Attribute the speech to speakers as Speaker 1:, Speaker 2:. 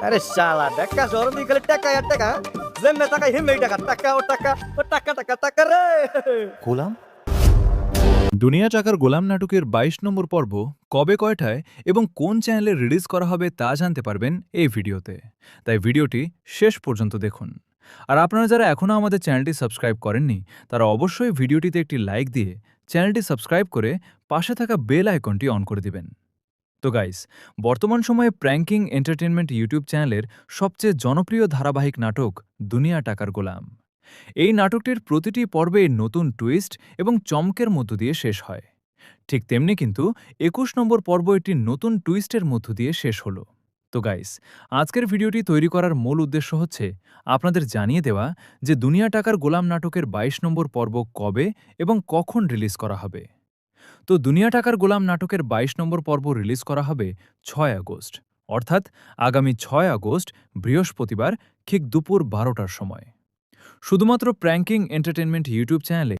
Speaker 1: আরে শালা টাকা জরুরি খালি টাকা আর টাকা যেমনে টাকা হেমনি টাকা টাকা ও টাকা ও টাকা টাকা টাকা রে
Speaker 2: গোলাম
Speaker 3: দুনিয়া টাকার গোলাম নাটকের ২২ নম্বর পর্ব কবে কয়টায় এবং কোন চ্যানেলে রিলিজ করা হবে তা জানতে পারবেন এই ভিডিওতে। তাই ভিডিওটি শেষ পর্যন্ত দেখুন। আর আপনারা যারা এখনও আমাদের চ্যানেলটি সাবস্ক্রাইব করেননি তারা অবশ্যই ভিডিওটিতে একটি লাইক দিয়ে চ্যানেলটি সাবস্ক্রাইব করে পাশে থাকা বেল আইকনটি অন করে দিবেন। তো গাইস, বর্তমান সময়ে প্র্যাঙ্কিং এন্টারটেনমেন্ট ইউটিউব চ্যানেলের সবচেয়ে জনপ্রিয় ধারাবাহিক নাটক দুনিয়া টাকার গোলাম। এই নাটকটির প্রতিটি পর্বে নতুন টুইস্ট এবং চমকের মধ্য দিয়ে শেষ হয়। ঠিক তেমনি কিন্তু ২১ নম্বর পর্ব একটি নতুন টুইস্টের মধ্য দিয়ে শেষ হলো। তো গাইস, আজকের ভিডিওটি তৈরি করার মূল উদ্দেশ্য হচ্ছে আপনাদের জানিয়ে দেওয়া যে দুনিয়া টাকার গোলাম নাটকের ২২ নম্বর পর্ব কবে এবং কখন রিলিজ করা হবে। তো দুনিয়া টাকার গোলাম নাটকের ২২ নম্বর পর্ব রিলিজ করা হবে ৬ আগস্ট, অর্থাৎ আগামী ৬ আগস্ট বৃহস্পতিবার ঠিক দুপুর ১২টার সময়। শুধুমাত্র প্র্যাঙ্কিং এন্টারটেনমেন্ট ইউটিউব চ্যানেলে